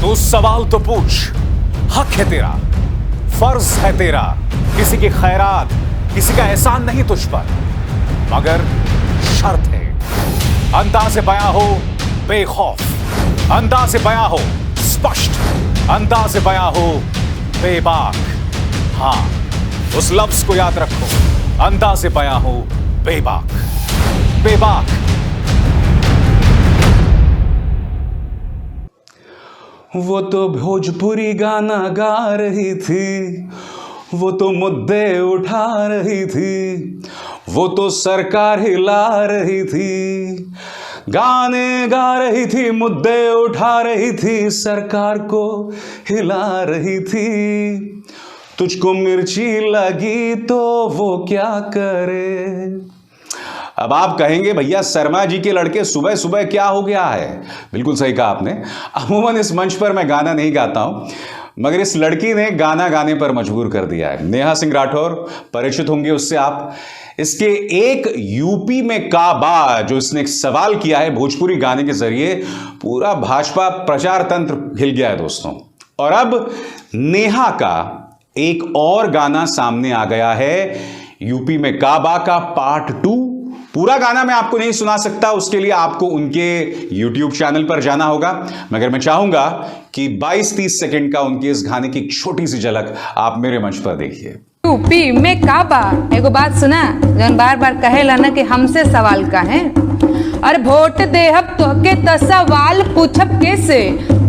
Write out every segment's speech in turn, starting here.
तू सवाल तो पूछ, हक है तेरा, फर्ज है तेरा। किसी की खैरात, किसी का एहसान नहीं तुझ पर, मगर शर्त है अंदाज़े बयां हो बेखौफ, अंदाज़े बयां हो स्पष्ट, अंदाज़े बयां हो बेबाक। हां, उस लफ्ज को याद रखो, अंदाज़े बयां हो बेबाक। बेबाक। वो तो भोजपुरी गाना गा रही थी, वो तो मुद्दे उठा रही थी, वो तो सरकार हिला रही थी। गाने गा रही थी, मुद्दे उठा रही थी, सरकार को हिला रही थी। तुझको मिर्ची लगी तो वो क्या करे। अब आप कहेंगे भैया शर्मा जी के लड़के सुबह सुबह क्या हो गया है। बिल्कुल सही कहा आपने। अमूमन इस मंच पर मैं गाना नहीं गाता हूं, मगर इस लड़की ने गाना गाने पर मजबूर कर दिया है। नेहा सिंह राठौर, परिचित होंगे उससे आप। इसके एक यूपी में काबा जो इसने एक सवाल किया है भोजपुरी गाने के जरिए, पूरा भाजपा प्रचार तंत्र हिल गया है दोस्तों। और अब नेहा का एक और गाना सामने आ गया है, यूपी में काबा का पार्ट 2। पूरा गाना मैं आपको नहीं सुना सकता, उसके लिए आपको उनके YouTube चैनल पर जाना होगा, मगर मैं चाहूंगा कि 22-30 सेकंड का उनके इस गाने की एक छोटी सी झलक आप मेरे मंच पर देखिए। यूपी में काबा, एगो बात सुना, जौन बार बार कहेला ना कि हमसे सवाल का है। अरे वोट देहब तोहके त सवाल पूछब कैसे,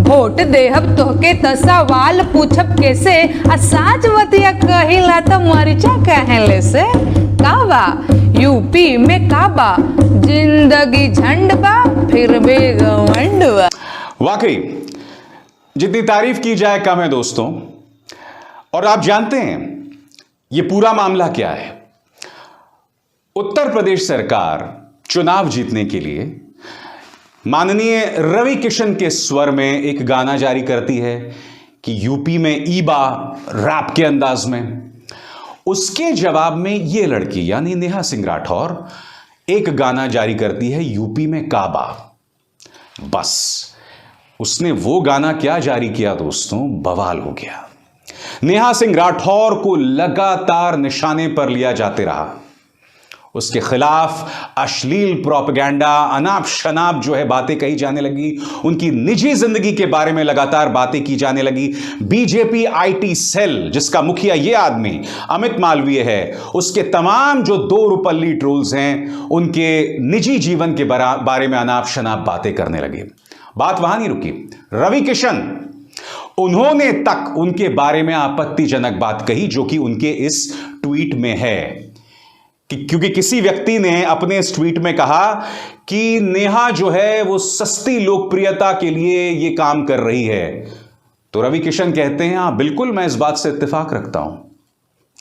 वोट देहब तोहके त सवाल पूछब कैसे, आ साच बतिया कहिला त मरिचा कहेले से। काबा, यूपी में काबा, जिंदगी झंड बा फिर भी घमंड बा। वाकई जितनी तारीफ की जाए कम है दोस्तों। और आप जानते हैं ये पूरा मामला क्या है। उत्तर प्रदेश सरकार चुनाव जीतने के लिए माननीय रवि किशन के स्वर में एक गाना जारी करती है कि यूपी में ईबा, रैप के अंदाज में। उसके जवाब में ये लड़की यानी नेहा सिंह राठौर एक गाना जारी करती है यूपी में काबा। बस उसने वो गाना क्या जारी किया दोस्तों, बवाल हो गया। नेहा सिंह राठौर को लगातार निशाने पर लिया जाते रहा। उसके खिलाफ अश्लील प्रोपेगेंडा, अनाप शनाप जो है बातें कही जाने लगी। उनकी निजी जिंदगी के बारे में लगातार बातें की जाने लगी। बीजेपी आईटी सेल, जिसका मुखिया ये आदमी अमित मालवीय है, उसके तमाम जो दो रुपल्ली ट्रोल्स हैं, उनके निजी जीवन के बारे में अनाप शनाप बातें करने लगे। बात वहां नहीं रुकी। रवि किशन, उन्होंने तक उनके बारे में आपत्तिजनक बात कही, जो कि उनके इस ट्वीट में है। क्योंकि किसी व्यक्ति ने अपने इस ट्वीट में कहा कि नेहा जो है वो सस्ती लोकप्रियता के लिए ये काम कर रही है। तो रवि किशन कहते हैं, हां बिल्कुल मैं इस बात से इत्तेफाक रखता हूं।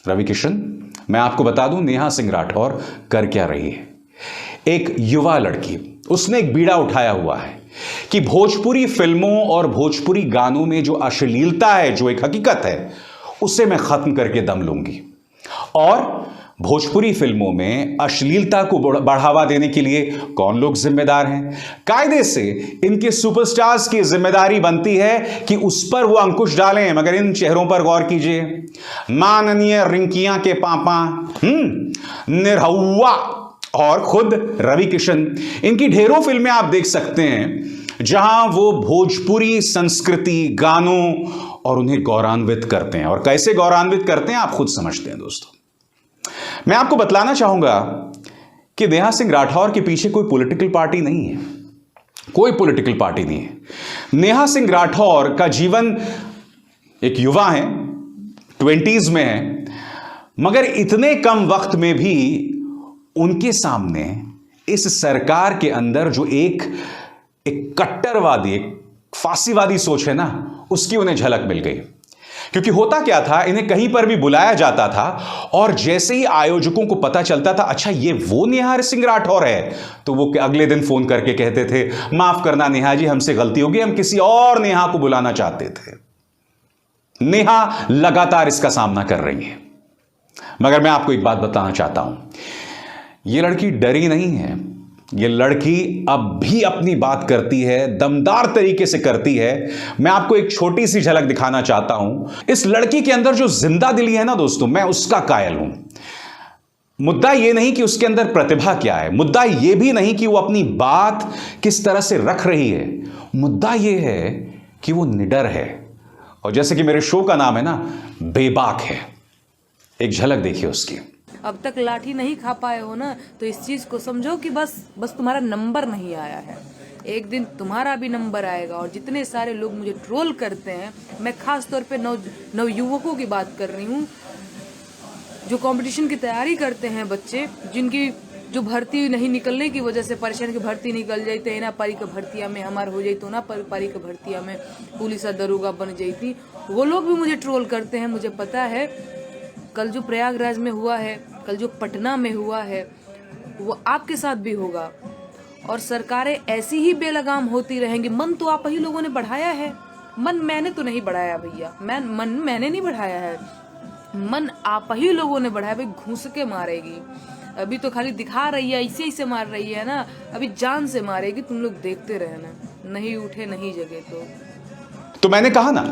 रवि किशन, मैं आपको बता दूं नेहा सिंह राठौर कर क्या रही है। एक युवा लड़की, उसने एक बीड़ा उठाया हुआ है कि भोजपुरी फिल्मों और भोजपुरी गानों में जो अश्लीलता है, जो एक हकीकत है, उसे मैं खत्म करके दम लूंगी। और भोजपुरी फिल्मों में अश्लीलता को बढ़ावा देने के लिए कौन लोग जिम्मेदार हैं? कायदे से इनके सुपरस्टार्स की जिम्मेदारी बनती है कि उस पर वो अंकुश डालें। मगर इन चेहरों पर गौर कीजिए, माननीय रिंकियां के पापा, निरहुआ और खुद रवि किशन, इनकी ढेरों फिल्में आप देख सकते हैं जहां वो भोजपुरी संस्कृति, गानों और उन्हें गौरवान्वित करते हैं। और कैसे गौरवान्वित करते हैं आप खुद समझते हैं दोस्तों। मैं आपको बतलाना चाहूंगा कि नेहा सिंह राठौर के पीछे कोई पॉलिटिकल पार्टी नहीं है, कोई पॉलिटिकल पार्टी नहीं है। नेहा सिंह राठौर का जीवन, एक युवा है, 20s में है, मगर इतने कम वक्त में भी उनके सामने इस सरकार के अंदर जो एक कट्टरवादी, एक फांसीवादी सोच है ना, उसकी उन्हें झलक मिल गई। क्योंकि होता क्या था, इन्हें कहीं पर भी बुलाया जाता था और जैसे ही आयोजकों को पता चलता था अच्छा ये वो नेहा सिंह राठौर है, तो वो अगले दिन फोन करके कहते थे, माफ करना नेहा जी, हमसे गलती हो गई, हम किसी और नेहा को बुलाना चाहते थे। नेहा लगातार इसका सामना कर रही है। मगर मैं आपको एक बात बताना चाहता हूं, यह लड़की डरी नहीं है, ये लड़की अब भी अपनी बात करती है, दमदार तरीके से करती है। मैं आपको एक छोटी सी झलक दिखाना चाहता हूं। इस लड़की के अंदर जो जिंदा दिली है ना दोस्तों, मैं उसका कायल हूं। मुद्दा यह नहीं कि उसके अंदर प्रतिभा क्या है, मुद्दा यह भी नहीं कि वो अपनी बात किस तरह से रख रही है, मुद्दा यह है कि वो निडर है। और जैसे कि मेरे शो का नाम है ना, बेबाक है। एक झलक देखिए उसकी। अब तक लाठी नहीं खा पाए हो ना, तो इस चीज को समझो कि बस तुम्हारा नंबर नहीं आया है। एक दिन तुम्हारा भी नंबर आएगा। और जितने सारे लोग मुझे ट्रोल करते हैं, मैं खास तौर पे नव युवकों की बात कर रही हूँ, जो कंपटीशन की तैयारी करते हैं, बच्चे जिनकी जो भर्ती नहीं निकलने की वजह से परेशान, की भर्ती निकल जाती है ना, पारी का भर्तिया में हमार हो जाती, ना पारी का भर्तिया में पुलिस दरोगा बन जाती, वो लोग भी मुझे ट्रोल करते हैं। मुझे पता है कल जो प्रयागराज में हुआ है, कल जो पटना में हुआ है, वो आपके साथ भी होगा। और सरकारें ऐसी ही बेलगाम होती रहेंगी। मन तो आप ही लोगों ने बढ़ाया है, मन मैंने तो नहीं बढ़ाया भैया, मन मैंने नहीं बढ़ाया है, मन आप ही लोगों ने बढ़ाया। भाई घूस के मारेगी, अभी तो खाली दिखा रही है, ऐसे ऐसे मार रही है ना, अभी जान से मारेगी। तुम लोग देखते रहना, नहीं उठे नहीं जगे तो मैंने कहा ना,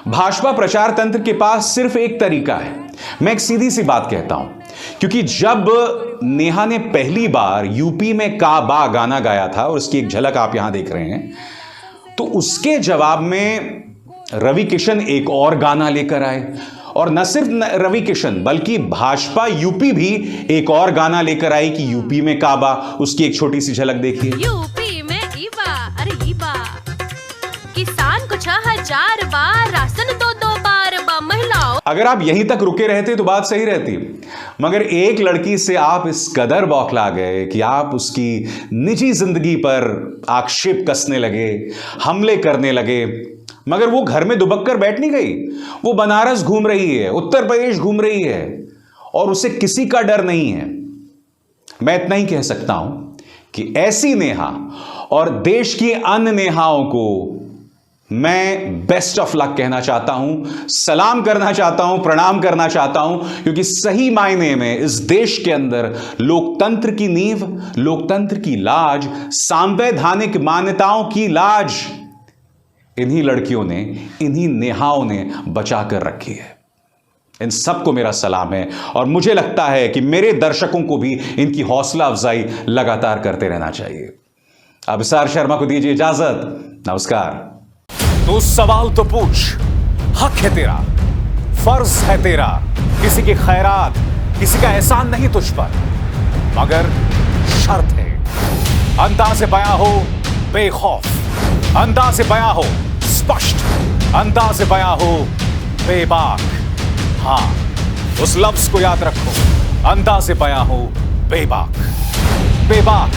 भाजपा प्रचार तंत्र के पास सिर्फ एक तरीका है। मैं एक सीधी सी बात कहता हूं, क्योंकि जब नेहा ने पहली बार यूपी में काबा गाना गाया था, और उसकी एक झलक आप यहां देख रहे हैं, तो उसके जवाब में रवि किशन एक और गाना लेकर आए। और न सिर्फ रवि किशन बल्कि भाजपा यूपी भी एक और गाना लेकर आई कि यूपी में काबा। उसकी एक छोटी सी झलक देखिए। यूपी में ईबा, अरे ईबा, किसान को 6000 बार राशन दो बार महिलाओं। अगर आप यहीं तक रुके रहते तो बात सही रहती, मगर एक लड़की से आप इस कदर बौखला गए कि आप उसकी निजी जिंदगी पर आक्षेप कसने लगे, हमले करने लगे। मगर वो घर में दुबक कर बैठ नहीं गई, वो बनारस घूम रही है, उत्तर प्रदेश घूम रही है, और उसे किसी का डर नहीं है। मैं इतना ही कह सकता हूं कि ऐसी नेहा और देश की अन्य नेहाओं को मैं बेस्ट ऑफ लक कहना चाहता हूं, सलाम करना चाहता हूं, प्रणाम करना चाहता हूं, क्योंकि सही मायने में इस देश के अंदर लोकतंत्र की नींव, लोकतंत्र की लाज, सांवैधानिक मान्यताओं की लाज इन्हीं लड़कियों ने, इन्हीं नेहाओं ने बचा कर रखी है। इन सबको मेरा सलाम है, और मुझे लगता है कि मेरे दर्शकों को भी इनकी हौसला अफजाई लगातार करते रहना चाहिए। अभिसार शर्मा को दीजिए इजाजत। नमस्कार। तो सवाल तो पूछ, हक है तेरा, फर्ज है तेरा, किसी की खैरात, किसी का एहसान नहीं तुझ पर, मगर शर्त है अंदाज़े बयां हो बेखौफ, अंदाज़े बयां हो स्पष्ट, अंदाज़े बयां हो बेबाक। हां, उस लफ्ज को याद रखो, अंदाज़े बयां हो बेबाक। बेबाक